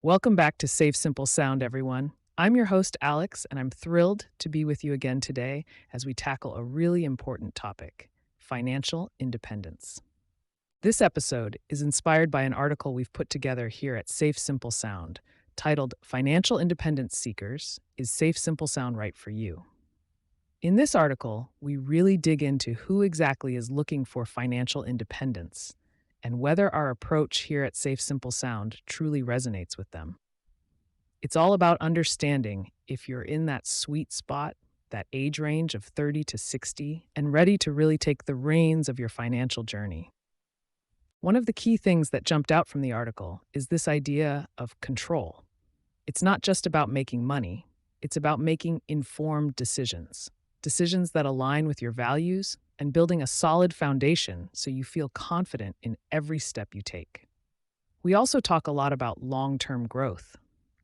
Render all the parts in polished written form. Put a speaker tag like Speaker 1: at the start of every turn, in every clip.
Speaker 1: Welcome back to Safe Simple Sound, everyone. I'm your host, Alex, and I'm thrilled to be with you again today as we tackle a really important topic: financial independence. This episode is inspired by an article we've put together here at Safe Simple Sound titled Financial Independence Seekers: Is Safe Simple Sound Right for You? In this article, we really dig into who exactly is looking for financial independence and whether our approach here at Safe Simple Sound truly resonates with them. It's all about understanding if you're in that sweet spot, that age range of 30 to 60, and ready to really take the reins of your financial journey. One of the key things that jumped out from the article is this idea of control. It's not just about making money, it's about making informed decisions, decisions that align with your values and building a solid foundation so you feel confident in every step you take. We also talk a lot about long-term growth,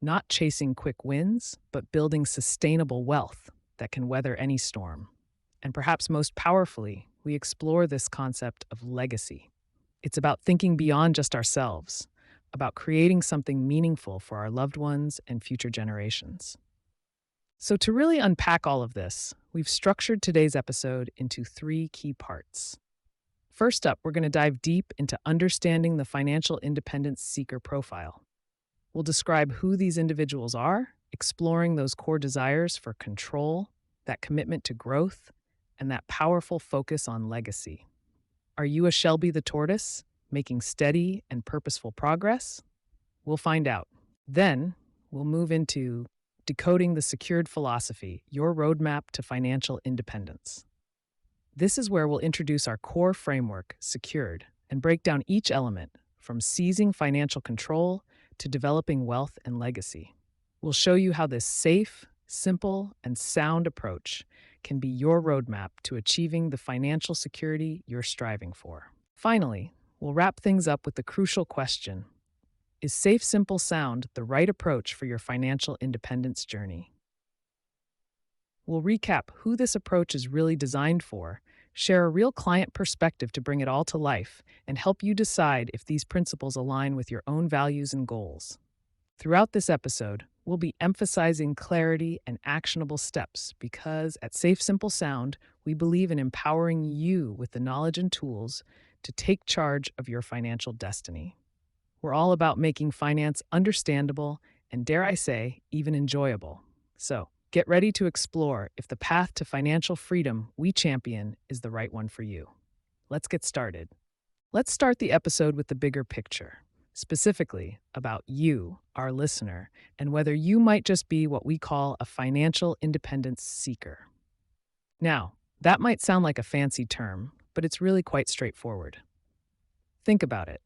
Speaker 1: not chasing quick wins, but building sustainable wealth that can weather any storm. And perhaps most powerfully, we explore this concept of legacy. It's about thinking beyond just ourselves, about creating something meaningful for our loved ones and future generations. So, to really unpack all of this, we've structured today's episode into three key parts. First up, we're going to dive deep into understanding the financial independence seeker profile. We'll describe who these individuals are, exploring those core desires for control, that commitment to growth, and that powerful focus on legacy. Are you a Shelby the Tortoise, making steady and purposeful progress? We'll find out. Then, we'll move into Decoding the SECURED Philosophy, your roadmap to financial independence. This is where we'll introduce our core framework, SECURED, and break down each element, from seizing financial control to developing wealth and legacy. We'll show you how this safe, simple, and sound approach can be your roadmap to achieving the financial security you're striving for. Finally, we'll wrap things up with the crucial question: is Safe Simple Sound the right approach for your financial independence journey? We'll recap who this approach is really designed for, share a real client perspective to bring it all to life, and help you decide if these principles align with your own values and goals. Throughout this episode, we'll be emphasizing clarity and actionable steps because at Safe Simple Sound, we believe in empowering you with the knowledge and tools to take charge of your financial destiny. We're all about making finance understandable and, dare I say, even enjoyable. So, get ready to explore if the path to financial freedom we champion is the right one for you. Let's get started. Let's start the episode with the bigger picture, specifically about you, our listener, and whether you might just be what we call a financial independence seeker. Now, that might sound like a fancy term, but it's really quite straightforward. Think about it.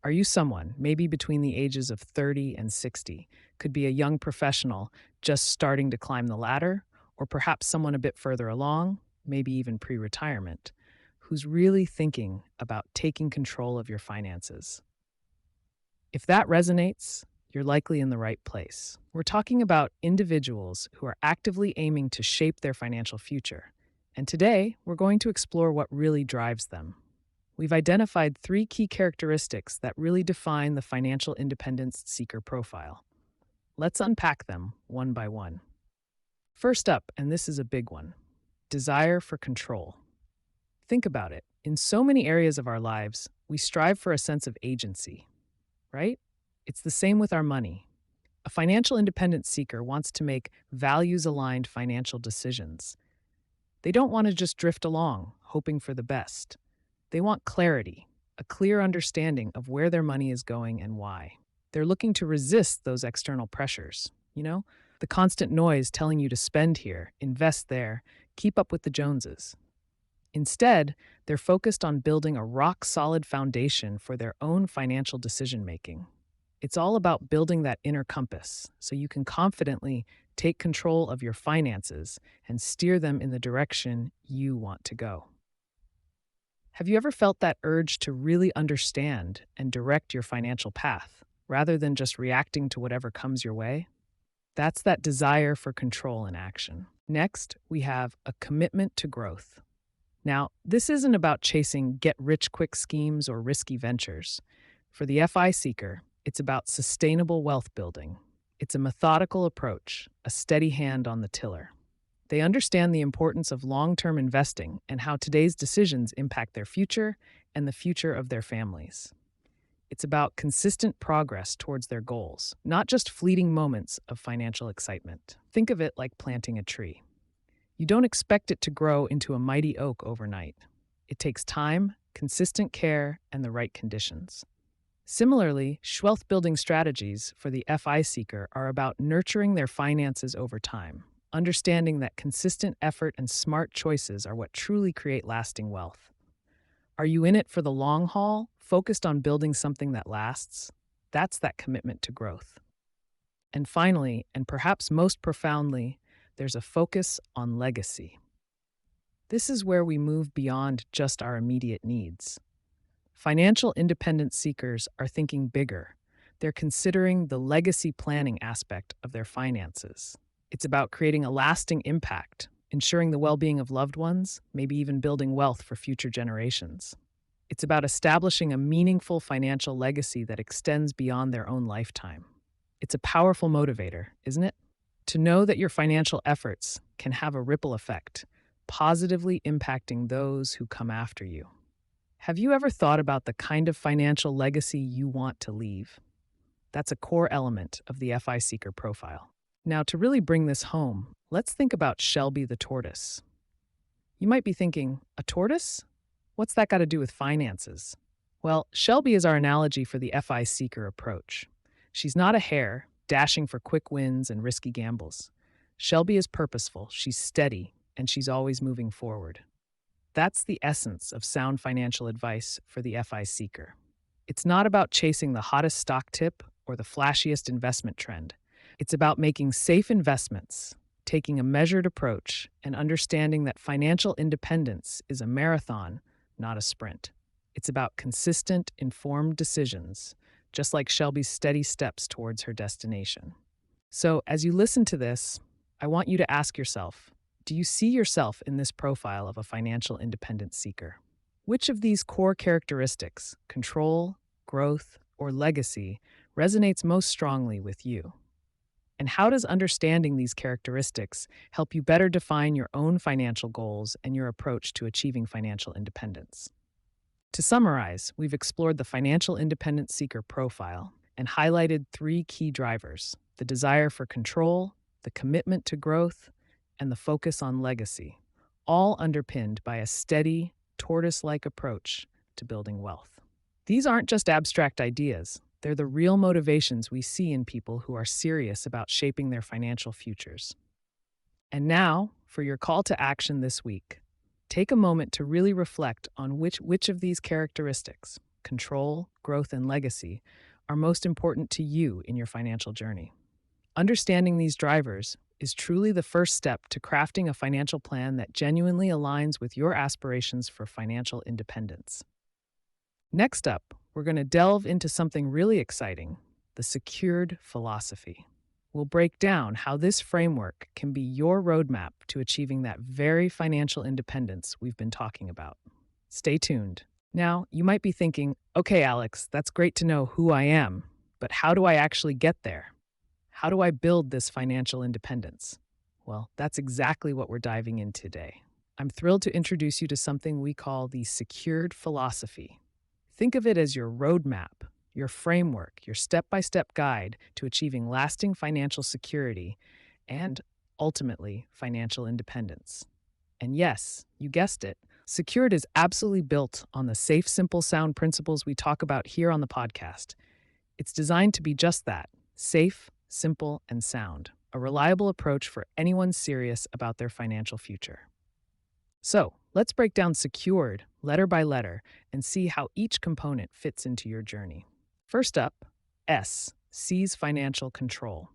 Speaker 1: Are you someone, maybe between the ages of 30 and 60, could be a young professional just starting to climb the ladder, or perhaps someone a bit further along, maybe even pre-retirement, who's really thinking about taking control of your finances? If that resonates, you're likely in the right place. We're talking about individuals who are actively aiming to shape their financial future. And today, we're going to explore what really drives them. We've identified three key characteristics that really define the financial independence seeker profile. Let's unpack them one by one. First up, and this is a big one: desire for control. Think about it. In so many areas of our lives, we strive for a sense of agency, right? It's the same with our money. A financial independence seeker wants to make values-aligned financial decisions. They don't want to just drift along, hoping for the best. They want clarity, a clear understanding of where their money is going and why. They're looking to resist those external pressures, the constant noise telling you to spend here, invest there, keep up with the Joneses. Instead, they're focused on building a rock-solid foundation for their own financial decision-making. It's all about building that inner compass so you can confidently take control of your finances and steer them in the direction you want to go. Have you ever felt that urge to really understand and direct your financial path, rather than just reacting to whatever comes your way? That's that desire for control in action. Next, we have a commitment to growth. Now, this isn't about chasing get-rich-quick schemes or risky ventures. For the FI seeker, It's about sustainable wealth building. It's a methodical approach, a steady hand on the tiller. They understand the importance of long-term investing and how today's decisions impact their future and the future of their families. It's about consistent progress towards their goals, not just fleeting moments of financial excitement. Think of it like planting a tree. You don't expect it to grow into a mighty oak overnight. It takes time, consistent care, and the right conditions. Similarly, wealth building strategies for the FI seeker are about nurturing their finances over time, understanding that consistent effort and smart choices are what truly create lasting wealth. Are you in it for the long haul, focused on building something that lasts? That's that commitment to growth. And finally, and perhaps most profoundly, there's a focus on legacy. This is where we move beyond just our immediate needs. Financial independence seekers are thinking bigger. They're considering the legacy planning aspect of their finances. It's about creating a lasting impact, ensuring the well-being of loved ones, maybe even building wealth for future generations. It's about establishing a meaningful financial legacy that extends beyond their own lifetime. It's a powerful motivator, isn't it? To know that your financial efforts can have a ripple effect, positively impacting those who come after you. Have you ever thought about the kind of financial legacy you want to leave? That's a core element of the FI Seeker profile. Now, to really bring this home, let's think about Shelby the Tortoise. You might be thinking, a tortoise? What's that got to do with finances? Well, Shelby is our analogy for the FI Seeker approach. She's not a hare, dashing for quick wins and risky gambles. Shelby is purposeful, she's steady, and she's always moving forward. That's the essence of sound financial advice for the FI seeker. It's not about chasing the hottest stock tip or the flashiest investment trend. It's about making safe investments, taking a measured approach, and understanding that financial independence is a marathon, not a sprint. It's about consistent, informed decisions, just like Shelby's steady steps towards her destination. So, as you listen to this, I want you to ask yourself, do you see yourself in this profile of a financial independence seeker? Which of these core characteristics, control, growth, or legacy, resonates most strongly with you? And how does understanding these characteristics help you better define your own financial goals and your approach to achieving financial independence? To summarize, we've explored the financial independence seeker profile and highlighted three key drivers: the desire for control, the commitment to growth, and the focus on legacy, all underpinned by a steady, tortoise-like approach to building wealth. These aren't just abstract ideas, they're the real motivations we see in people who are serious about shaping their financial futures. And now, for your call to action this week, take a moment to really reflect on which of these characteristics, control, growth, and legacy, are most important to you in your financial journey. Understanding these drivers is truly the first step to crafting a financial plan that genuinely aligns with your aspirations for financial independence. Next up, we're going to delve into something really exciting, the SECURED Philosophy. We'll break down how this framework can be your roadmap to achieving that very financial independence we've been talking about. Stay tuned. Now, you might be thinking, okay, Alex, that's great to know who I am, but how do I actually get there? How do I build this financial independence? Well, that's exactly what we're diving in today. I'm thrilled to introduce you to something we call the SECURED Philosophy. Think of it as your roadmap, your framework, your step-by-step guide to achieving lasting financial security and, ultimately, financial independence. And yes, you guessed it, SECURED is absolutely built on the safe, simple, sound principles we talk about here on the podcast. It's designed to be just that, safe, simple, and sound, a reliable approach for anyone serious about their financial future. So, let's break down SECURED letter by letter and see how each component fits into your journey. First up, S, seize financial control.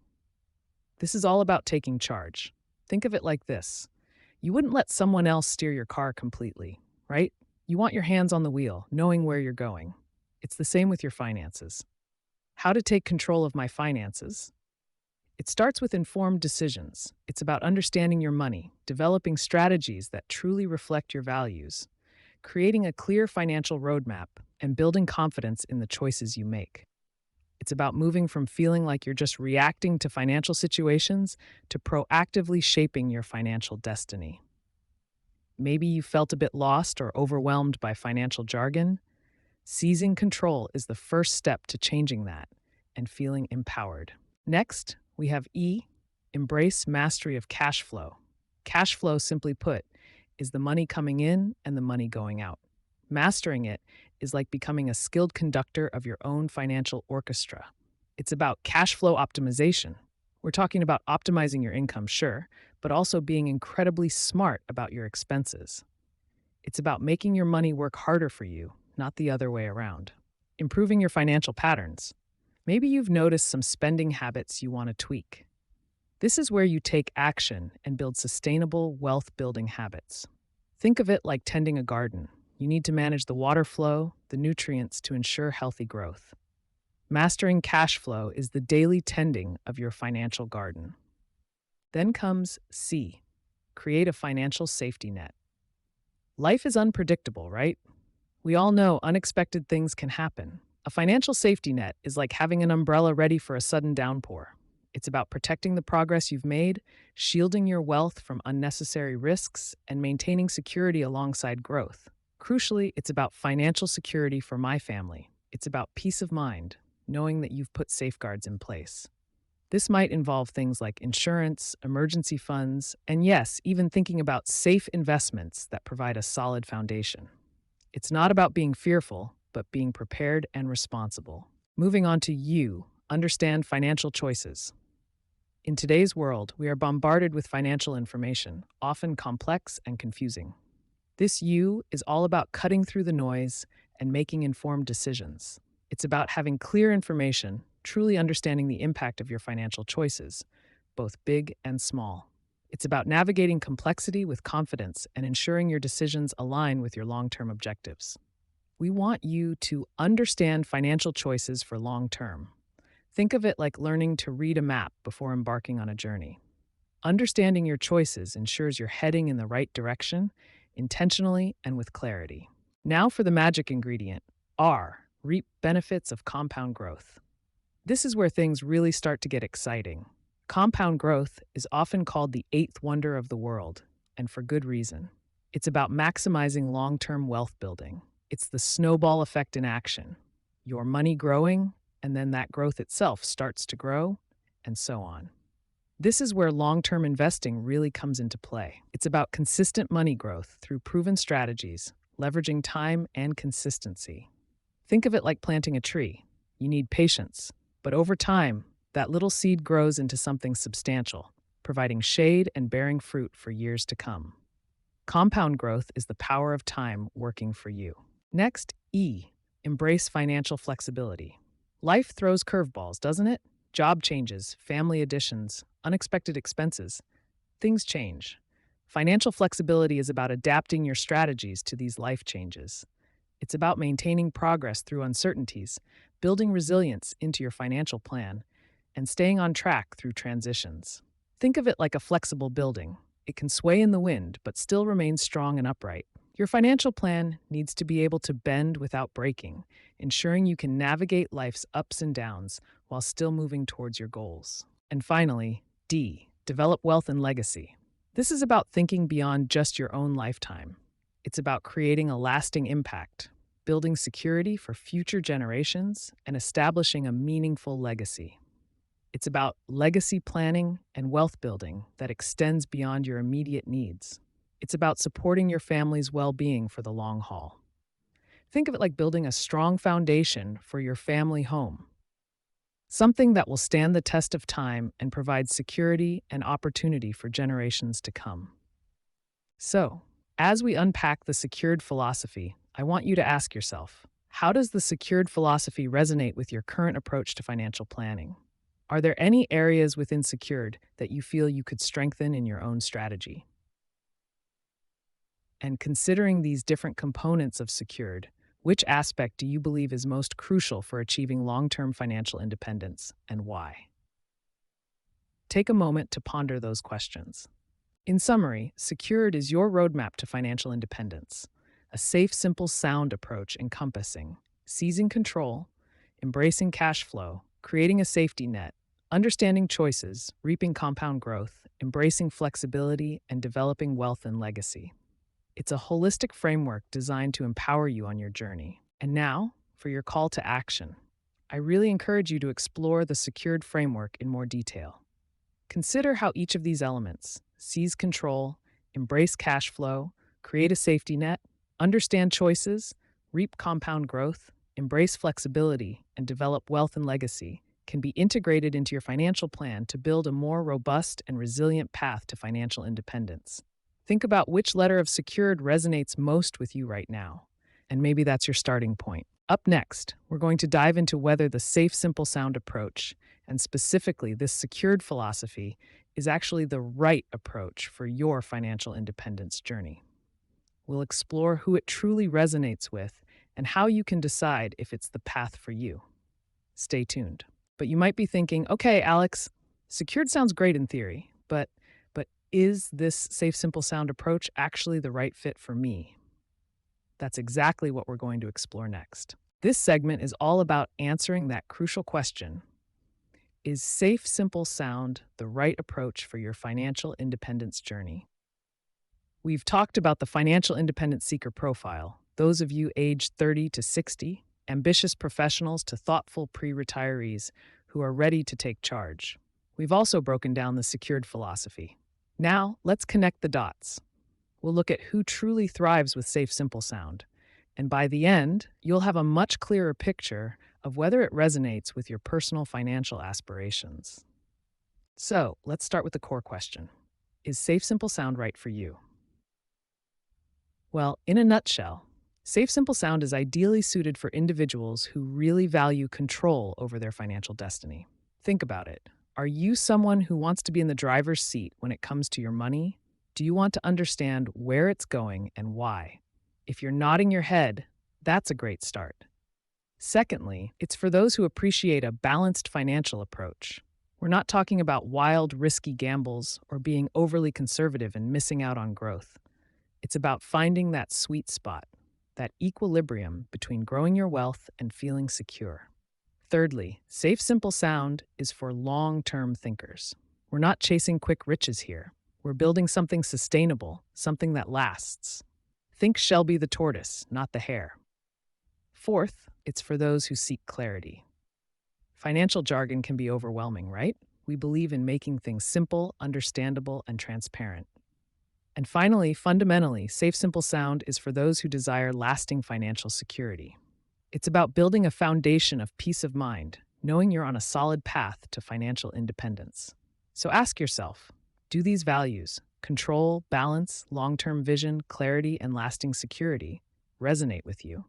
Speaker 1: This is all about taking charge. Think of it like this. You wouldn't let someone else steer your car completely, right? You want your hands on the wheel, knowing where you're going. It's the same with your finances. How to take control of my finances? It starts with informed decisions. It's about understanding your money, developing strategies that truly reflect your values, creating a clear financial roadmap, and building confidence in the choices you make. It's about moving from feeling like you're just reacting to financial situations to proactively shaping your financial destiny. Maybe you felt a bit lost or overwhelmed by financial jargon. Seizing control is the first step to changing that and feeling empowered. Next, we have E, embrace mastery of cash flow. Cash flow, simply put, is the money coming in and the money going out. Mastering it is like becoming a skilled conductor of your own financial orchestra. It's about cash flow optimization. We're talking about optimizing your income, sure, but also being incredibly smart about your expenses. It's about making your money work harder for you, not the other way around. Improving your financial patterns. Maybe you've noticed some spending habits you want to tweak. This is where you take action and build sustainable wealth building habits. Think of it like tending a garden. You need to manage the water flow, the nutrients to ensure healthy growth. Mastering cash flow is the daily tending of your financial garden. Then comes C, create a financial safety net. Life is unpredictable, right? We all know unexpected things can happen. A financial safety net is like having an umbrella ready for a sudden downpour. It's about protecting the progress you've made, shielding your wealth from unnecessary risks, and maintaining security alongside growth. Crucially, it's about financial security for my family. It's about peace of mind, knowing that you've put safeguards in place. This might involve things like insurance, emergency funds, and yes, even thinking about safe investments that provide a solid foundation. It's not about being fearful, but being prepared and responsible. Moving on to U, understand financial choices. In today's world, we are bombarded with financial information, often complex and confusing. This U is all about cutting through the noise and making informed decisions. It's about having clear information, truly understanding the impact of your financial choices, both big and small. It's about navigating complexity with confidence and ensuring your decisions align with your long-term objectives. We want you to understand financial choices for long-term. Think of it like learning to read a map before embarking on a journey. Understanding your choices ensures you're heading in the right direction, intentionally and with clarity. Now for the magic ingredient, R, reap benefits of compound growth. This is where things really start to get exciting. Compound growth is often called the eighth wonder of the world, and for good reason. It's about maximizing long-term wealth building. It's the snowball effect in action. Your money growing, and then that growth itself starts to grow, and so on. This is where long-term investing really comes into play. It's about consistent money growth through proven strategies, leveraging time and consistency. Think of it like planting a tree. You need patience, but over time, that little seed grows into something substantial, providing shade and bearing fruit for years to come. Compound growth is the power of time working for you. Next, E, embrace financial flexibility. Life throws curveballs, doesn't it? Job changes, family additions, unexpected expenses. Things change. Financial flexibility is about adapting your strategies to these life changes. It's about maintaining progress through uncertainties, building resilience into your financial plan, and staying on track through transitions. Think of it like a flexible building. It can sway in the wind, but still remain strong and upright. Your financial plan needs to be able to bend without breaking, ensuring you can navigate life's ups and downs while still moving towards your goals. And finally, D, develop wealth and legacy. This is about thinking beyond just your own lifetime. It's about creating a lasting impact, building security for future generations, and establishing a meaningful legacy. It's about legacy planning and wealth building that extends beyond your immediate needs. It's about supporting your family's well-being for the long haul. Think of it like building a strong foundation for your family home, something that will stand the test of time and provide security and opportunity for generations to come. So, as we unpack the secured philosophy, I want you to ask yourself, how does the secured philosophy resonate with your current approach to financial planning? Are there any areas within secured that you feel you could strengthen in your own strategy? And considering these different components of secured, which aspect do you believe is most crucial for achieving long-term financial independence, and why? Take a moment to ponder those questions. In summary, secured is your roadmap to financial independence, a safe, simple, sound approach encompassing seizing control, embracing cash flow, creating a safety net, understanding choices, reaping compound growth, embracing flexibility, and developing wealth and legacy. It's a holistic framework designed to empower you on your journey. And now, for your call to action. I really encourage you to explore the secured framework in more detail. Consider how each of these elements, seize control, embrace cash flow, create a safety net, understand choices, reap compound growth, embrace flexibility, and develop wealth and legacy, can be integrated into your financial plan to build a more robust and resilient path to financial independence. Think about which letter of secured resonates most with you right now, and maybe that's your starting point. Up next, we're going to dive into whether the Safe Simple Sound approach, and specifically this secured philosophy, is actually the right approach for your financial independence journey. We'll explore who it truly resonates with and how you can decide if it's the path for you. Stay tuned. But you might be thinking, okay, Alex, secured sounds great in theory, but is this Safe Simple Sound approach actually the right fit for me? That's exactly what we're going to explore next. This segment is all about answering that crucial question. Is Safe Simple Sound the right approach for your financial independence journey? We've talked about the financial independence seeker profile, those of you aged 30 to 60, ambitious professionals to thoughtful pre-retirees who are ready to take charge. We've also broken down the secured philosophy. Now, let's connect the dots. We'll look at who truly thrives with Safe Simple Sound, and by the end, you'll have a much clearer picture of whether it resonates with your personal financial aspirations. So, let's start with the core question. Is Safe Simple Sound right for you? Well, in a nutshell, Safe Simple Sound is ideally suited for individuals who really value control over their financial destiny. Think about it. Are you someone who wants to be in the driver's seat when it comes to your money? Do you want to understand where it's going and why? If you're nodding your head, that's a great start. Secondly, it's for those who appreciate a balanced financial approach. We're not talking about wild, risky gambles or being overly conservative and missing out on growth. It's about finding that sweet spot, that equilibrium between growing your wealth and feeling secure. Thirdly, Safe Simple Sound is for long-term thinkers. We're not chasing quick riches here. We're building something sustainable, something that lasts. Think Shelby the Tortoise, not the hare. Fourth, it's for those who seek clarity. Financial jargon can be overwhelming, right? We believe in making things simple, understandable, and transparent. And finally, fundamentally, Safe Simple Sound is for those who desire lasting financial security. It's about building a foundation of peace of mind, knowing you're on a solid path to financial independence. So ask yourself, do these values, control, balance, long-term vision, clarity, and lasting security, resonate with you?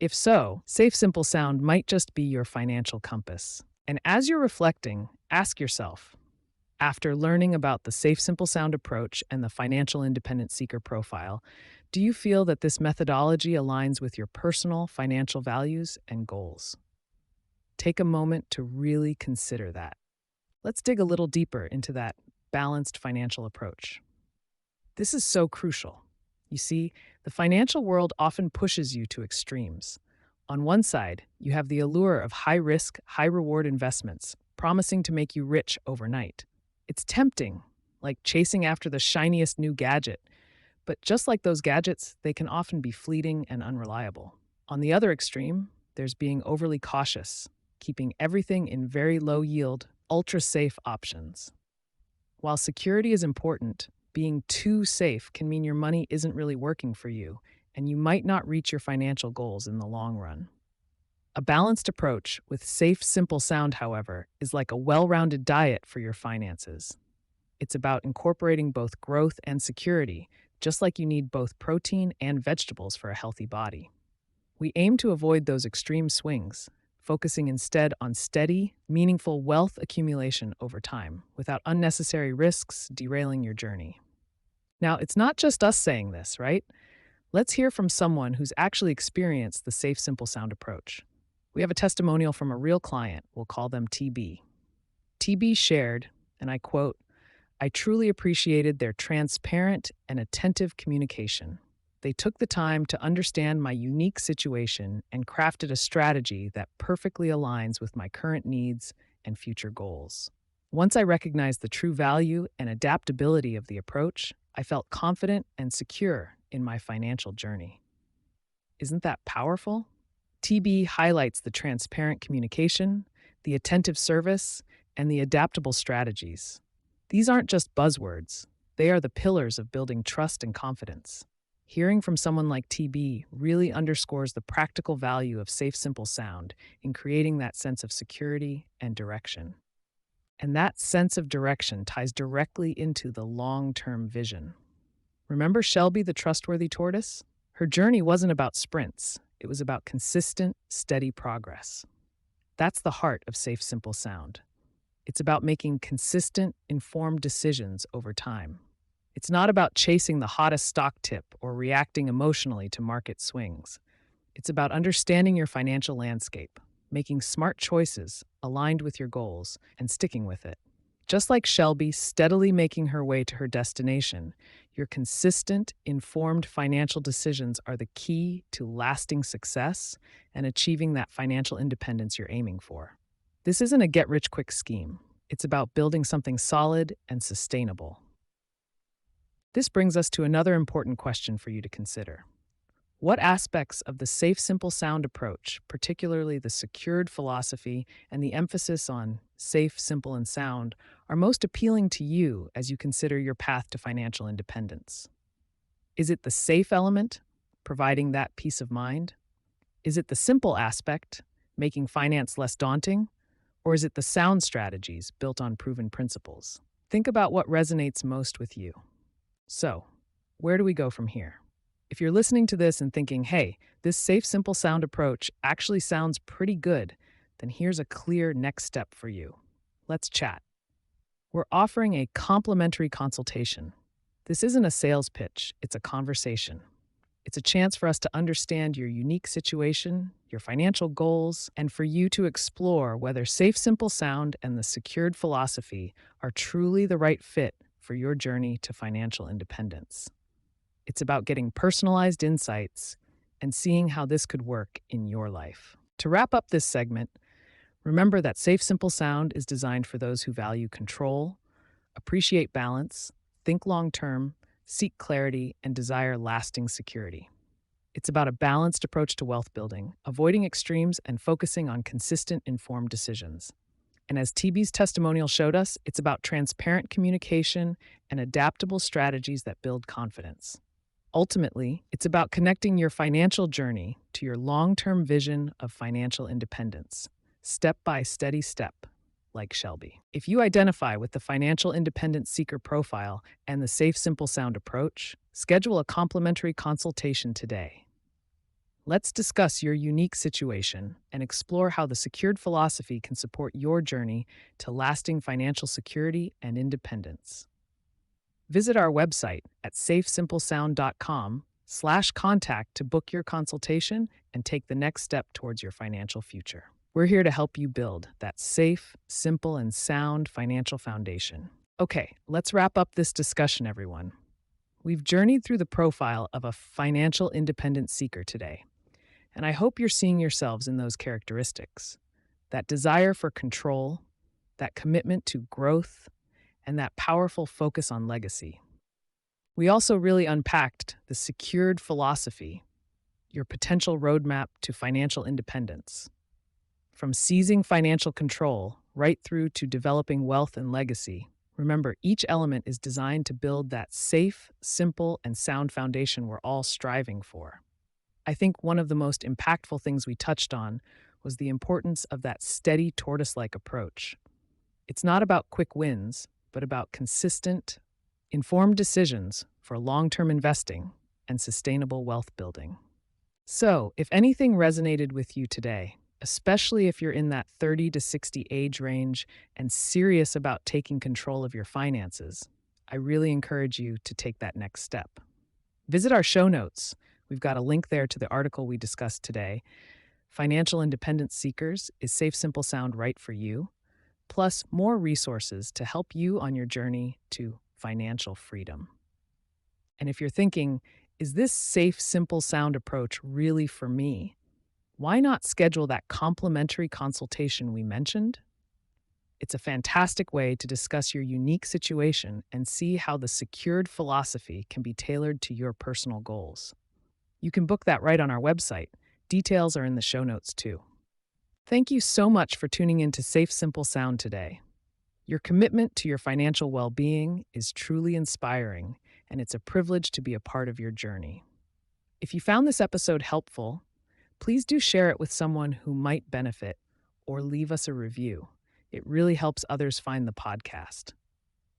Speaker 1: If so, Safe Simple Sound might just be your financial compass. And as you're reflecting, ask yourself, after learning about the Safe Simple Sound approach and the financial independent seeker profile, do you feel that this methodology aligns with your personal financial values and goals? Take a moment to really consider that. Let's dig a little deeper into that balanced financial approach. This is so crucial. You see, the financial world often pushes you to extremes. On one side, you have the allure of high-risk, high-reward investments, promising to make you rich overnight. It's tempting, like chasing after the shiniest new gadget. But just like those gadgets, they can often be fleeting and unreliable. On the other extreme, there's being overly cautious, keeping everything in very low-yield, ultra-safe options. While security is important, being too safe can mean your money isn't really working for you, and you might not reach your financial goals in the long run. A balanced approach with Safe Simple Sound, however, is like a well-rounded diet for your finances. It's about incorporating both growth and security, just like you need both protein and vegetables for a healthy body. We aim to avoid those extreme swings, focusing instead on steady, meaningful wealth accumulation over time, without unnecessary risks derailing your journey. Now, it's not just us saying this, right? Let's hear from someone who's actually experienced the Safe Simple Sound approach. We have a testimonial from a real client. We'll call them TB. TB shared, and I quote, "I truly appreciated their transparent and attentive communication. They took the time to understand my unique situation and crafted a strategy that perfectly aligns with my current needs and future goals. Once I recognized the true value and adaptability of the approach, I felt confident and secure in my financial journey. Isn't that powerful? TB highlights the transparent communication, the attentive service, and the adaptable strategies. These aren't just buzzwords, they are the pillars of building trust and confidence. Hearing from someone like TB really underscores the practical value of Safe Simple Sound in creating that sense of security and direction. And that sense of direction ties directly into the long-term vision. Remember Shelby the trustworthy tortoise? Her journey wasn't about sprints, it was about consistent, steady progress. That's the heart of Safe Simple Sound. It's about making consistent, informed decisions over time. It's not about chasing the hottest stock tip or reacting emotionally to market swings. It's about understanding your financial landscape, making smart choices aligned with your goals, and sticking with it. Just like Shelby steadily making her way to her destination, your consistent, informed financial decisions are the key to lasting success and achieving that financial independence you're aiming for. This isn't a get-rich-quick scheme. It's about building something solid and sustainable. This brings us to another important question for you to consider. What aspects of the Safe Simple Sound approach, particularly the secured philosophy and the emphasis on safe, simple, and sound, are most appealing to you as you consider your path to financial independence? Is it the safe element, providing that peace of mind? Is it the simple aspect, making finance less daunting? Or is it the sound strategies built on proven principles? Think about what resonates most with you. So, where do we go from here? If you're listening to this and thinking, hey, this safe, simple sound approach actually sounds pretty good, then here's a clear next step for you. Let's chat. We're offering a complimentary consultation. This isn't a sales pitch, it's a conversation. It's a chance for us to understand your unique situation, your financial goals, and for you to explore whether Safe Simple Sound and the secured philosophy are truly the right fit for your journey to financial independence. It's about getting personalized insights and seeing how this could work in your life. To wrap up this segment, remember that Safe Simple Sound is designed for those who value control, appreciate balance, think long-term, seek clarity, and desire lasting security. It's about a balanced approach to wealth building, avoiding extremes and focusing on consistent, informed decisions. And as TB's testimonial showed us, it's about transparent communication and adaptable strategies that build confidence. Ultimately, it's about connecting your financial journey to your long-term vision of financial independence, step by steady step, like Shelby. If you identify with the financial independence seeker profile and the Safe Simple Sound approach, schedule a complimentary consultation today. Let's discuss your unique situation and explore how the secured philosophy can support your journey to lasting financial security and independence. Visit our website at safesimplesound.com/contact to book your consultation and take the next step towards your financial future. We're here to help you build that safe, simple, and sound financial foundation. Okay, let's wrap up this discussion, everyone. We've journeyed through the profile of a financial independence seeker today, and I hope you're seeing yourselves in those characteristics. That desire for control, that commitment to growth, and that powerful focus on legacy. We also really unpacked the secured philosophy, your potential roadmap to financial independence. From seizing financial control right through to developing wealth and legacy, remember each element is designed to build that safe, simple, and sound foundation we're all striving for. I think one of the most impactful things we touched on was the importance of that steady tortoise-like approach. It's not about quick wins, but about consistent, informed decisions for long-term investing and sustainable wealth building. So, if anything resonated with you today, especially if you're in that 30 to 60 age range and serious about taking control of your finances, I really encourage you to take that next step. Visit our show notes. We've got a link there to the article we discussed today. Financial Independence Seekers, is Safe Simple Sound right for you? Plus more resources to help you on your journey to financial freedom. And if you're thinking, Is this safe, simple sound approach really for me? Why not schedule that complimentary consultation we mentioned? It's a fantastic way to discuss your unique situation and see how the secured philosophy can be tailored to your personal goals. You can book that right on our website. Details are in the show notes too. Thank you so much for tuning in to Safe Simple Sound today. Your commitment to your financial well being is truly inspiring, and it's a privilege to be a part of your journey. If you found this episode helpful, please do share it with someone who might benefit or leave us a review. It really helps others find the podcast.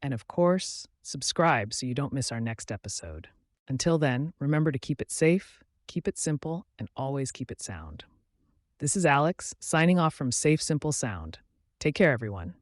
Speaker 1: And of course, subscribe so you don't miss our next episode. Until then, remember to keep it safe, keep it simple, and always keep it sound. This is Alex, signing off from Safe Simple Sound. Take care, everyone.